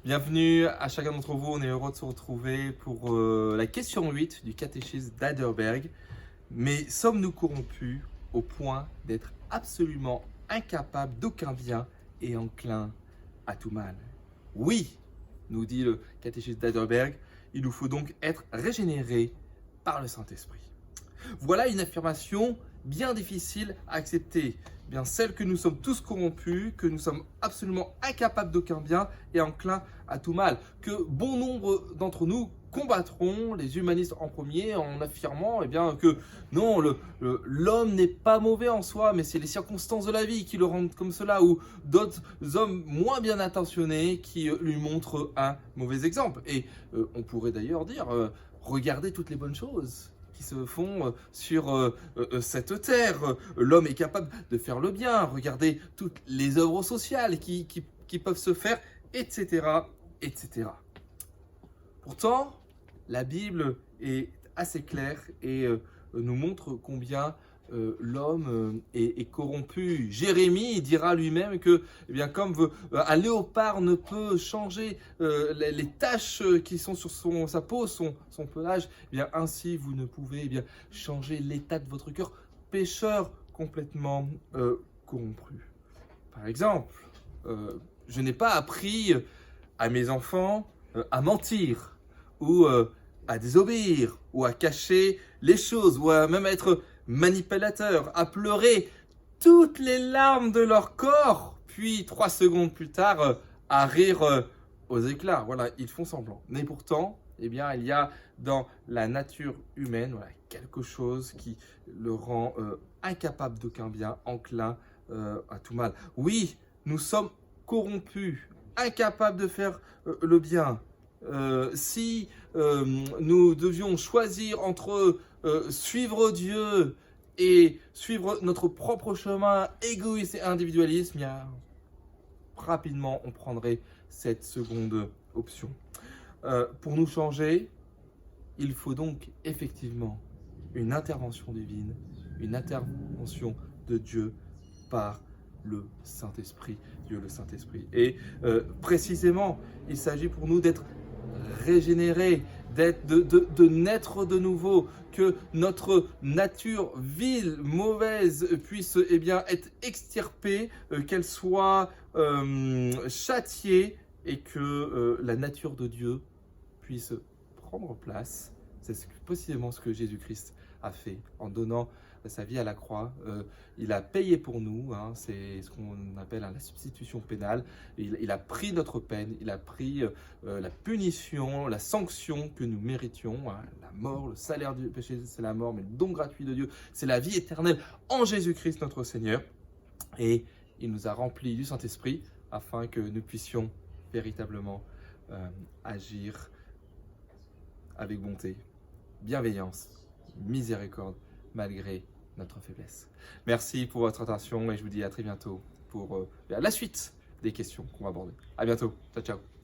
Bienvenue à chacun d'entre vous, on est heureux de se retrouver pour la question 8 du catéchisme d'Heidelberg. Mais sommes-nous corrompus au point d'être absolument incapables d'aucun bien et enclins à tout mal? Oui, nous dit le catéchisme d'Heidelberg, il nous faut donc être régénérés par le Saint-Esprit. Voilà une affirmation bien difficile à accepter, bien celle que nous sommes tous corrompus, que nous sommes absolument incapables d'aucun bien et enclins à tout mal, que bon nombre d'entre nous combattront, les humanistes en premier, en affirmant que non, l'homme n'est pas mauvais en soi, mais c'est les circonstances de la vie qui le rendent comme cela, ou d'autres hommes moins bien intentionnés qui lui montrent un mauvais exemple. Et on pourrait d'ailleurs dire, regardez toutes les bonnes choses qui se font sur cette terre. L'homme est capable de faire le bien. Regardez toutes les œuvres sociales qui peuvent se faire, etc., etc. Pourtant, la Bible est assez claire et nous montre combien l'homme est corrompu. Jérémie dira lui-même que, comme un léopard ne peut changer les taches qui sont sur sa peau, son pelage, ainsi vous ne pouvez changer l'état de votre cœur, pécheur complètement corrompu. Par exemple, je n'ai pas appris à mes enfants à mentir ou à désobéir ou à cacher les choses ou même à être manipulateur, à pleurer toutes les larmes de leur corps, puis 3 secondes plus tard, à rire aux éclats. Voilà, ils font semblant. Mais pourtant, il y a dans la nature humaine quelque chose qui le rend incapable d'aucun bien, enclin à tout mal. Oui, nous sommes corrompus, incapables de faire le bien. Si nous devions choisir entre suivre Dieu et suivre notre propre chemin égoïste et individualiste, rapidement on prendrait cette seconde option. Pour nous changer, il faut donc effectivement une intervention divine, une intervention de Dieu par le Saint-Esprit, Dieu le Saint-Esprit. Et précisément, il s'agit pour nous d'être régénérés, de naître de nouveau, que notre nature vile, mauvaise, puisse être extirpée, qu'elle soit châtiée et que la nature de Dieu puisse prendre place. C'est précisément ce que Jésus-Christ a fait en donnant sa vie à la croix. Il a payé pour nous, c'est ce qu'on appelle la substitution pénale. Il a pris notre peine, il a pris la punition, la sanction que nous méritions, la mort, le salaire du péché, c'est la mort, mais le don gratuit de Dieu, c'est la vie éternelle en Jésus-Christ notre Seigneur. Et il nous a remplis du Saint-Esprit afin que nous puissions véritablement agir avec bonté, bienveillance, miséricorde, malgré notre faiblesse. Merci pour votre attention et je vous dis à très bientôt pour la suite des questions qu'on va aborder. À bientôt. Ciao, ciao.